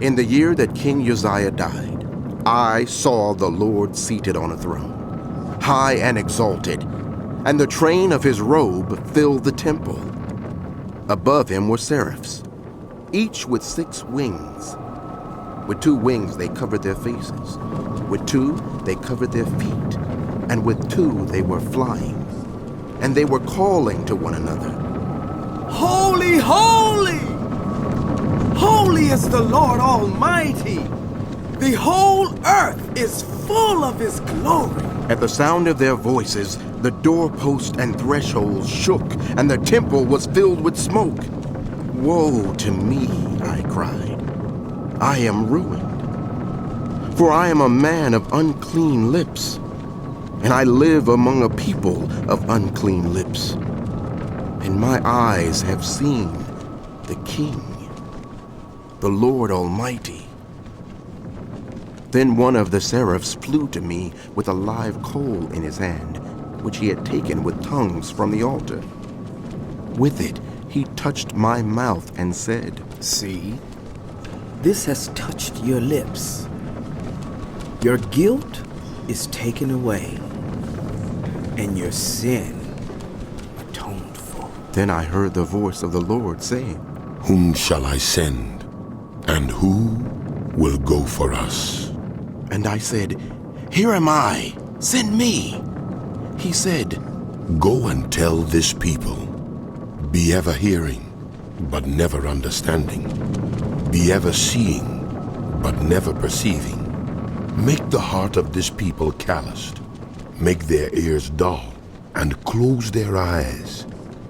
In the year that King Uzziah died, I saw the Lord seated on a throne, high and exalted, and the train of his robe filled the temple. Above him were seraphs, each with 6 wings. With 2 wings they covered their faces, with 2 they covered their feet, and with 2 they were flying. And they were calling to one another, Holy, holy! Holy is the Lord Almighty! The whole earth is full of His glory. At the sound of their voices, the doorpost and thresholds shook, and the temple was filled with smoke. Woe to me, I cried. I am ruined. For I am a man of unclean lips, and I live among a people of unclean lips. And my eyes have seen the King, the Lord Almighty. Then one of the seraphs flew to me with a live coal in his hand, which he had taken with tongues from the altar. With it he touched my mouth and said, See, this has touched your lips. Your guilt is taken away, and your sin atoned for. Then I heard the voice of the Lord saying, Whom shall I send, and who will go for us? And I said, Here am I, send me. He said, Go and tell this people, be ever hearing, but never understanding. Be ever seeing, but never perceiving. Make the heart of this people calloused. Make their ears dull, and close their eyes.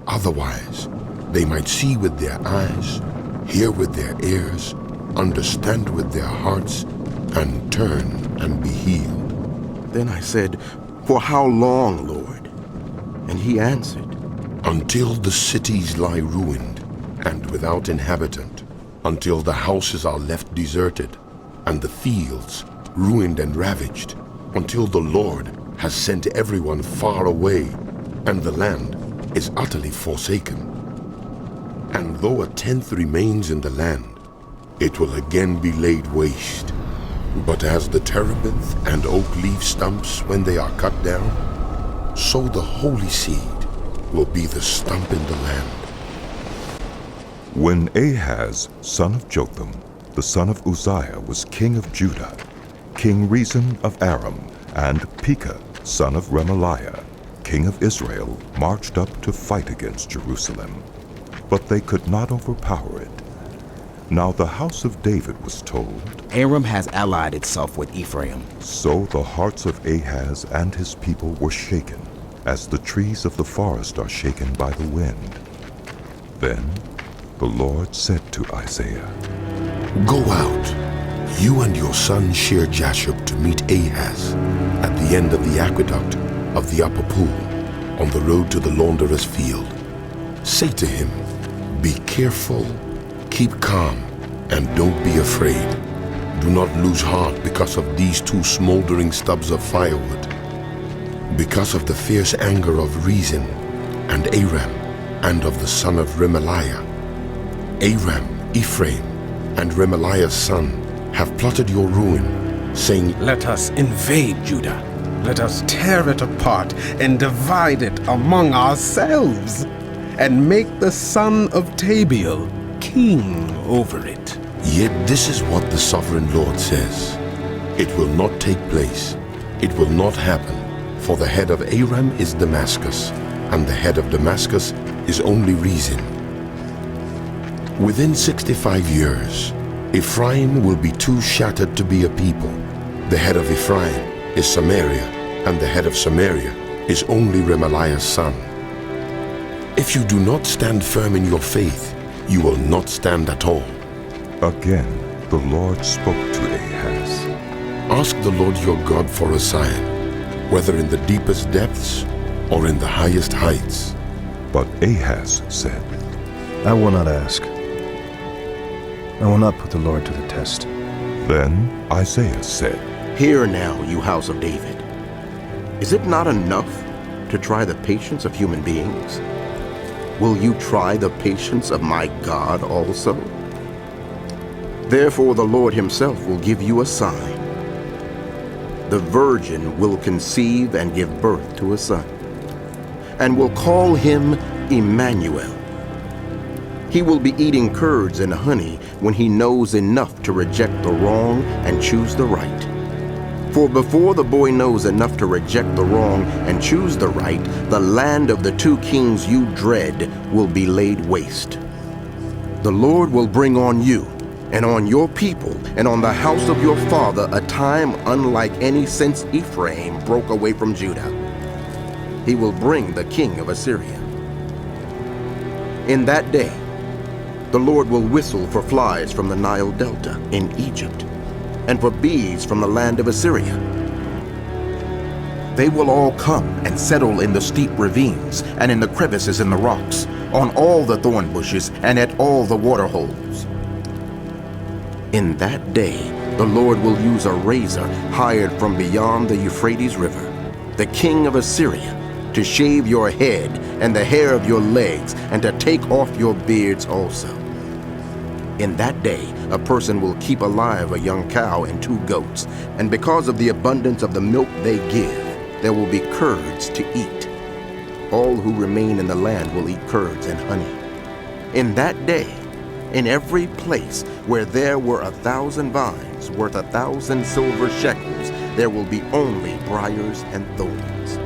Otherwise, they might see with their eyes, hear with their ears, understand with their hearts, and turn and be healed. Then I said, For how long, Lord? And he answered, Until the cities lie ruined and without inhabitant, until the houses are left deserted, and the fields ruined and ravaged, until the Lord has sent everyone far away, and the land is utterly forsaken. And though 1/10 remains in the land, it will again be laid waste. But as the terebinth and oak leaf stumps when they are cut down, so the holy seed will be the stump in the land. When Ahaz, son of Jotham, the son of Uzziah, was king of Judah, King Rezin of Aram and Pekah, son of Remaliah, king of Israel, marched up to fight against Jerusalem, but they could not overpower it. Now the house of David was told, Aram has allied itself with Ephraim. So the hearts of Ahaz and his people were shaken, as the trees of the forest are shaken by the wind. Then the Lord said to Isaiah, Go out, you and your son Shear-Jashub, to meet Ahaz at the end of the aqueduct of the upper pool, on the road to the launderer's field. Say to him, Be careful, keep calm, and don't be afraid. Do not lose heart because of these 2 smoldering stubs of firewood, because of the fierce anger of Rezin and Aram, and of the son of Remaliah. Aram, Ephraim, and Remaliah's son have plotted your ruin, saying, Let us invade Judah. Let us tear it apart and divide it among ourselves, and make the son of Tabiel king over it. Yet this is what the sovereign Lord says. It will not take place. It will not happen. For the head of Aram is Damascus, and the head of Damascus is only Rezin. Within 65 years, Ephraim will be too shattered to be a people. The head of Ephraim is Samaria, and the head of Samaria is only Remaliah's son. If you do not stand firm in your faith, you will not stand at all. Again the Lord spoke to Ahaz, Ask the Lord your God for a sign, whether in the deepest depths or in the highest heights. But Ahaz said, I will not ask. I will not put the Lord to the test. Then Isaiah said, Hear now, you house of David. Is it not enough to try the patience of human beings? Will you try the patience of my God also? Therefore the Lord himself will give you a sign. The virgin will conceive and give birth to a son, and will call him Immanuel. He will be eating curds and honey when he knows enough to reject the wrong and choose the right. For before the boy knows enough to reject the wrong and choose the right, the land of the two kings you dread will be laid waste. The Lord will bring on you and on your people and on the house of your father a time unlike any since Ephraim broke away from Judah. He will bring the king of Assyria. In that day, the Lord will whistle for flies from the Nile Delta in Egypt, and for bees from the land of Assyria. They will all come and settle in the steep ravines and in the crevices in the rocks, on all the thorn bushes and at all the water holes. In that day, the Lord will use a razor hired from beyond the Euphrates River, the king of Assyria, to shave your head and the hair of your legs, and to take off your beards also. In that day, a person will keep alive a young cow and 2 goats, and because of the abundance of the milk they give, there will be curds to eat. All who remain in the land will eat curds and honey. In that day, in every place where there were 1,000 vines worth 1,000 silver shekels, there will be only briars and thorns.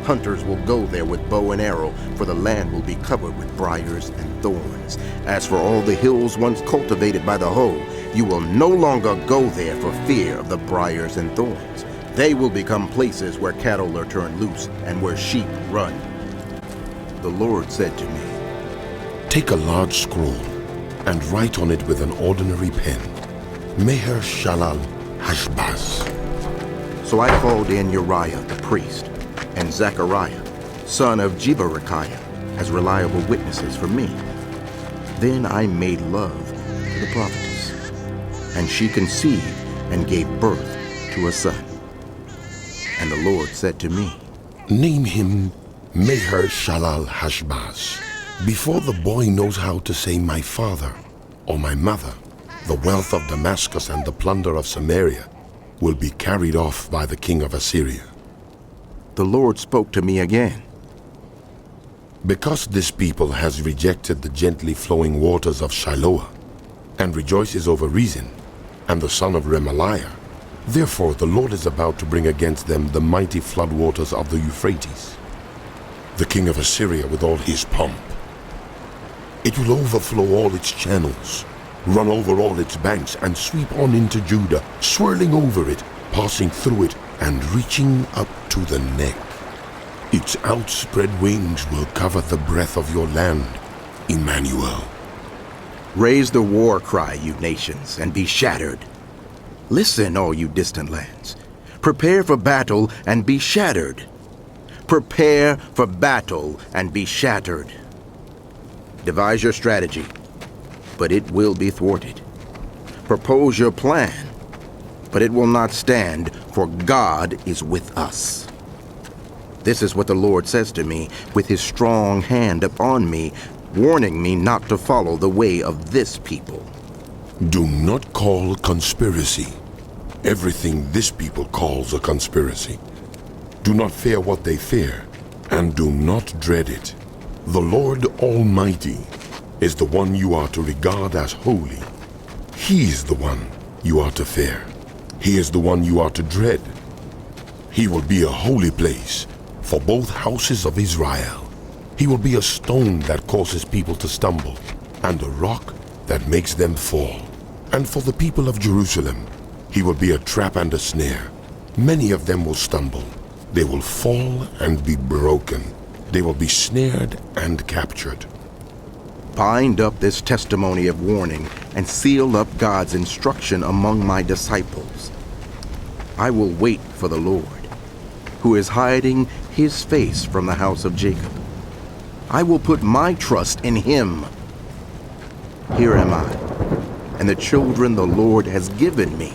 Hunters will go there with bow and arrow, for the land will be covered with briars and thorns. As for all the hills once cultivated by the hoe, you will no longer go there for fear of the briars and thorns. They will become places where cattle are turned loose and where sheep run. The Lord said to me, Take a large scroll and write on it with an ordinary pen, Maher-shalal Hashbaz. So I called in Uriah the priest and Zechariah, son of Jeberechiah, as reliable witnesses for me. Then I made love to the prophetess, and she conceived and gave birth to a son. And the Lord said to me, Name him Maher-shalal Hashbaz. Before the boy knows how to say my father or my mother, the wealth of Damascus and the plunder of Samaria will be carried off by the king of Assyria. The Lord spoke to me again. Because this people has rejected the gently flowing waters of Shiloah, and rejoices over Rezin and the son of Remaliah, therefore the Lord is about to bring against them the mighty floodwaters of the Euphrates, the king of Assyria with all his pomp. It will overflow all its channels, run over all its banks, and sweep on into Judah, swirling over it, passing through it, and reaching up to the neck. Its outspread wings will cover the breadth of your land, Immanuel. Raise the war cry, you nations, and be shattered. Listen, all you distant lands. Prepare for battle and be shattered. Prepare for battle and be shattered. Devise your strategy, but it will be thwarted. Propose your plan, but it will not stand, for God is with us. This is what the Lord says to me, with his strong hand upon me, warning me not to follow the way of this people. Do not call conspiracy everything this people calls a conspiracy. Do not fear what they fear, and do not dread it. The Lord Almighty is the one you are to regard as holy. He is the one you are to fear. He is the one you are to dread. He will be a holy place for both houses of Israel. He will be a stone that causes people to stumble, and a rock that makes them fall. And for the people of Jerusalem, he will be a trap and a snare. Many of them will stumble. They will fall and be broken. They will be snared and captured. Bind up this testimony of warning and seal up God's instruction among my disciples. I will wait for the Lord, who is hiding his face from the house of Jacob. I will put my trust in him. Here am I, and the children the Lord has given me.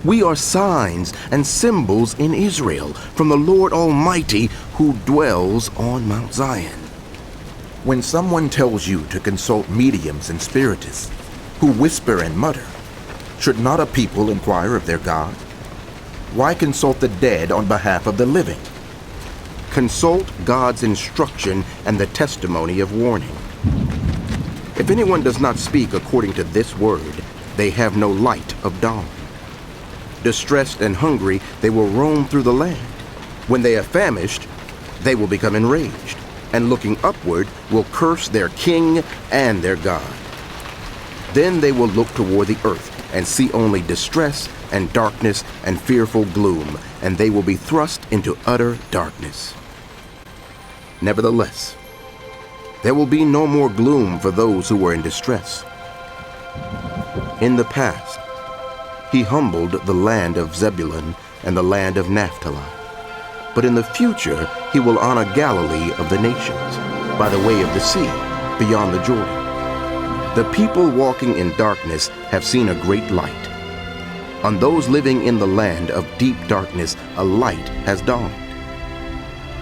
We are signs and symbols in Israel from the Lord Almighty who dwells on Mount Zion. When someone tells you to consult mediums and spiritists, who whisper and mutter. Should not a people inquire of their God? Why consult the dead on behalf of the living? Consult God's instruction and the testimony of warning. If anyone does not speak according to this word, they have no light of dawn. Distressed and hungry, they will roam through the land. When they are famished, they will become enraged, and looking upward will curse their king and their God. Then they will look toward the earth and see only distress and darkness and fearful gloom, and they will be thrust into utter darkness. Nevertheless, there will be no more gloom for those who were in distress. In the past, he humbled the land of Zebulun and the land of Naphtali. But in the future, he will honor Galilee of the nations, by the way of the sea, beyond the Jordan. The people walking in darkness have seen a great light. On those living in the land of deep darkness, a light has dawned.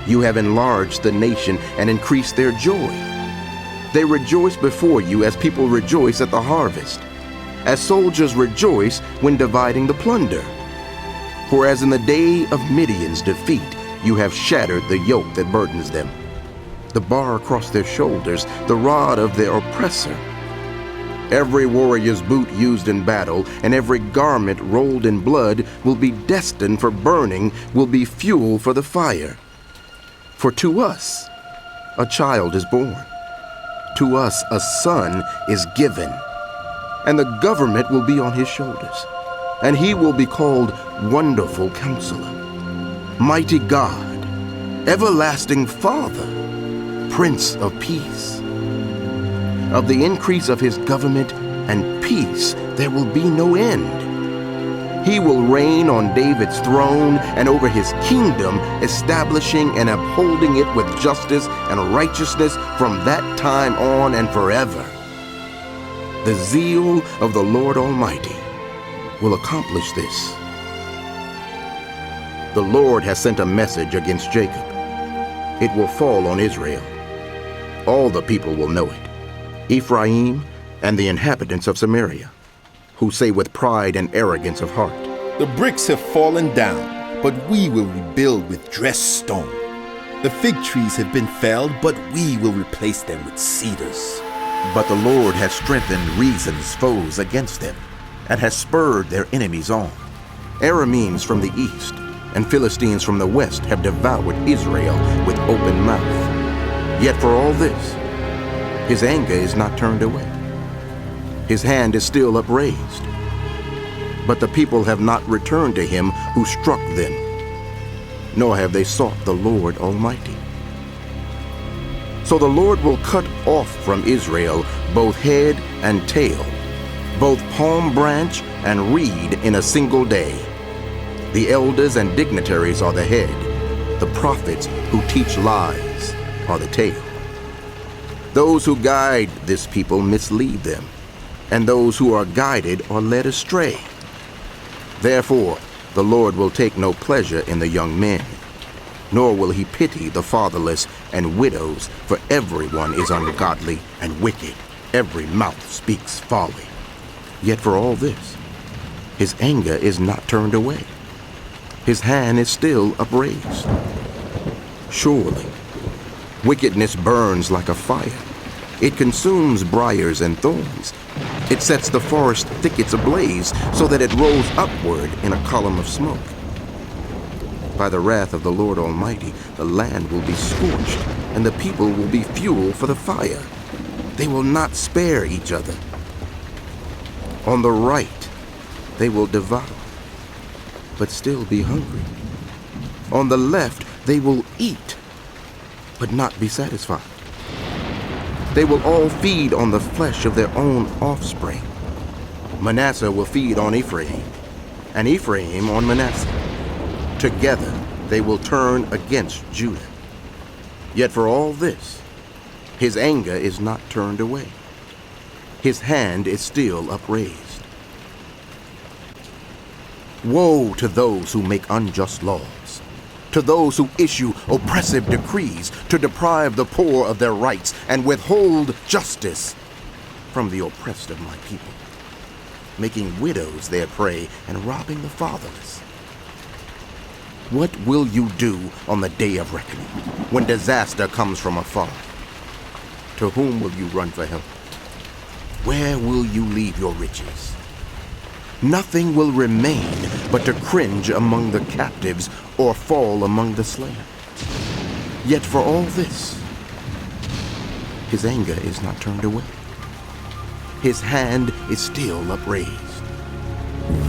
You have enlarged the nation and increased their joy. They rejoice before you as people rejoice at the harvest, as soldiers rejoice when dividing the plunder. For as in the day of Midian's defeat, you have shattered the yoke that burdens them, the bar across their shoulders, the rod of their oppressor. Every warrior's boot used in battle and every garment rolled in blood will be destined for burning, will be fuel for the fire. For to us a child is born, to us a son is given, and the government will be on his shoulders, and he will be called Wonderful Counselor, Mighty God, Everlasting Father, Prince of Peace. Of the increase of his government and peace there will be no end. He will reign on David's throne and over his kingdom, establishing and upholding it with justice and righteousness from that time on and forever. The zeal of the Lord Almighty will accomplish this. The Lord has sent a message against Jacob. It will fall on Israel. All the people will know it. Ephraim and the inhabitants of Samaria, who say with pride and arrogance of heart, The bricks have fallen down, but we will rebuild with dressed stone. The fig trees have been felled, but we will replace them with cedars. But the Lord has strengthened Rezon's foes against them, and has spurred their enemies on. Arameans from the east and Philistines from the west have devoured Israel with open mouth. Yet for all this, his anger is not turned away. His hand is still upraised. But the people have not returned to him who struck them, nor have they sought the Lord Almighty. So the Lord will cut off from Israel both head and tail, both palm branch and reed in a single day. The elders and dignitaries are the head. The prophets who teach lies are the tail. Those who guide this people mislead them, and those who are guided are led astray. Therefore, the Lord will take no pleasure in the young men, nor will he pity the fatherless and widows, for everyone is ungodly and wicked. Every mouth speaks folly. Yet for all this, his anger is not turned away. His hand is still upraised. Surely, wickedness burns like a fire. It consumes briars and thorns. It sets the forest thickets ablaze so that it rolls upward in a column of smoke. By the wrath of the Lord Almighty, the land will be scorched, and the people will be fuel for the fire. They will not spare each other. On the right, they will devour, but still be hungry. On the left, they will eat, but not be satisfied. They will all feed on the flesh of their own offspring. Manasseh will feed on Ephraim, and Ephraim on Manasseh. Together they will turn against Judah. Yet for all this, his anger is not turned away. His hand is still upraised. Woe to those who make unjust laws, to those who issue oppressive decrees to deprive the poor of their rights and withhold justice. from the oppressed of my people, making widows their prey and robbing the fatherless. What will you do on the day of reckoning, when disaster comes from afar? To whom will you run for help? Where will you leave your riches? Nothing will remain but to cringe among the captives or fall among the slain. Yet for all this, his anger is not turned away. His hand is still upraised.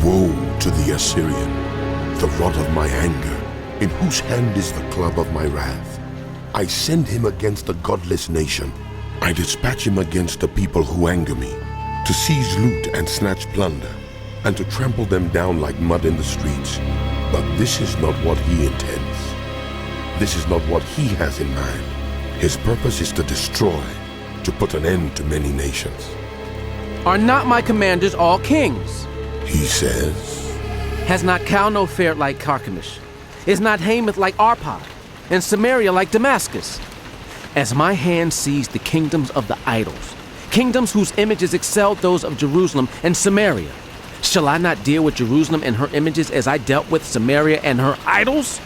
Woe to the Assyrian, the rod of my anger, in whose hand is the club of my wrath. I send him against a godless nation. I dispatch him against the people who anger me, to seize loot and snatch plunder, and to trample them down like mud in the streets. But this is not what he intends. This is not what he has in mind. His purpose is to destroy, to put an end to many nations. Are not my commanders all kings? He says, Has not Calno fared like Carchemish? Is not Hamath like Arpad? And Samaria like Damascus? As my hand seized the kingdoms of the idols, kingdoms whose images excelled those of Jerusalem and Samaria, shall I not deal with Jerusalem and her images as I dealt with Samaria and her idols?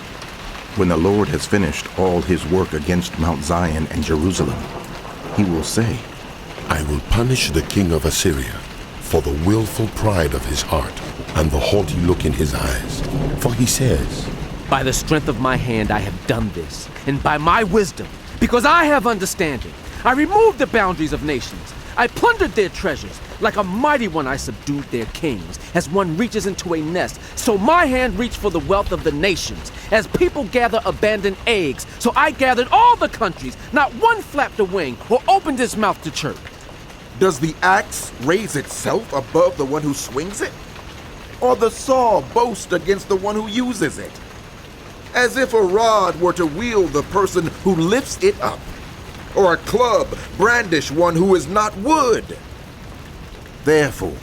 When the Lord has finished all his work against Mount Zion and Jerusalem, he will say, I will punish the king of Assyria for the willful pride of his heart and the haughty look in his eyes. For he says, By the strength of my hand I have done this, and by my wisdom, because I have understanding, I removed the boundaries of nations. I plundered their treasures. Like a mighty one, I subdued their kings. As one reaches into a nest, so my hand reached for the wealth of the nations. As people gather abandoned eggs, so I gathered all the countries. Not one flapped a wing or opened his mouth to chirp. Does the axe raise itself above the one who swings it? Or the saw boast against the one who uses it? As if a rod were to wield the person who lifts it up, or a club brandish one who is not wood. Therefore,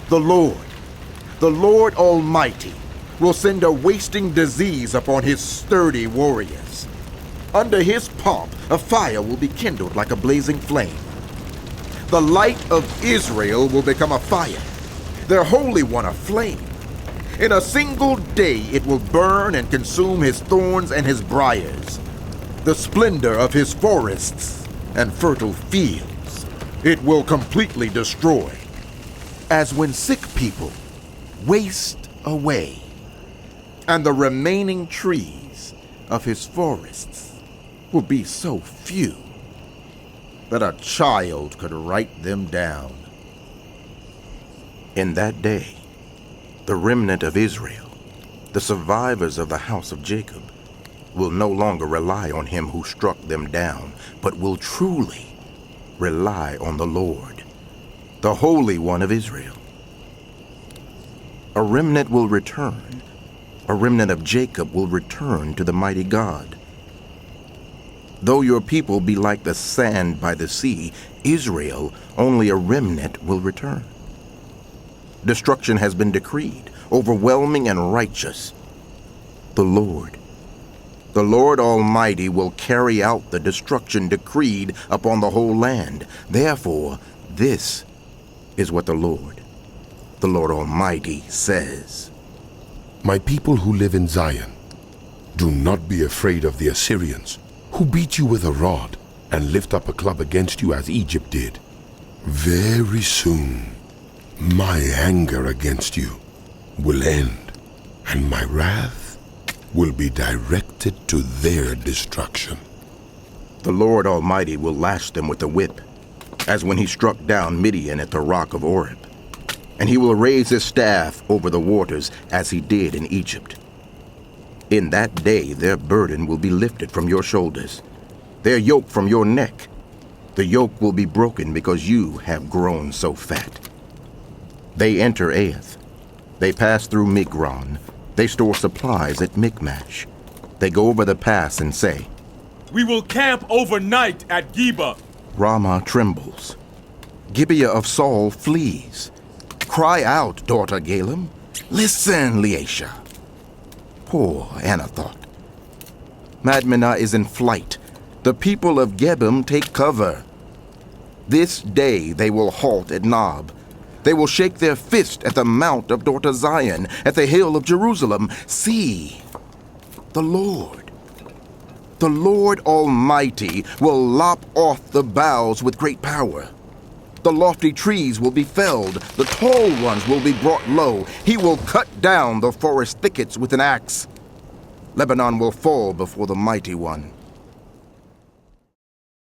the Lord Almighty, will send a wasting disease upon his sturdy warriors. Under his pomp, a fire will be kindled like a blazing flame. The light of Israel will become a fire, their Holy One a flame. In a single day it will burn and consume his thorns and his briars, the splendor of his forests and fertile fields. It will completely destroy, as when sick people waste away, and the remaining trees of his forests will be so few that a child could write them down. In that day, the remnant of Israel, the survivors of the house of Jacob, will no longer rely on him who struck them down, but will truly rely on the Lord, the Holy One of Israel. A remnant will return. A remnant of Jacob will return to the mighty God. Though your people be like the sand by the sea, Israel, only a remnant will return. Destruction has been decreed, overwhelming and righteous. The Lord Almighty will carry out the destruction decreed upon the whole land. Therefore, this is what the Lord Almighty says. My people who live in Zion, do not be afraid of the Assyrians, who beat you with a rod and lift up a club against you as Egypt did. Very soon, my anger against you will end, and my wrath will be directed to their destruction. The Lord Almighty will lash them with a whip, as when he struck down Midian at the rock of Oreb. And he will raise his staff over the waters as he did in Egypt. In that day their burden will be lifted from your shoulders, their yoke from your neck. The yoke will be broken because you have grown so fat. They enter Ahaz. They pass through Migron. They store supplies at Michmash. They go over the pass and say, We will camp overnight at Geba. Ramah trembles. Gibeah of Saul flees. Cry out, daughter Galem. Listen, Leasha. Poor Anathoth. Madmenah is in flight. The people of Gebim take cover. This day they will halt at Nob. They will shake their fist at the mount of daughter Zion, at the hill of Jerusalem. See, the Lord Almighty will lop off the boughs with great power. The lofty trees will be felled, the tall ones will be brought low. He will cut down the forest thickets with an axe. Lebanon will fall before the mighty one.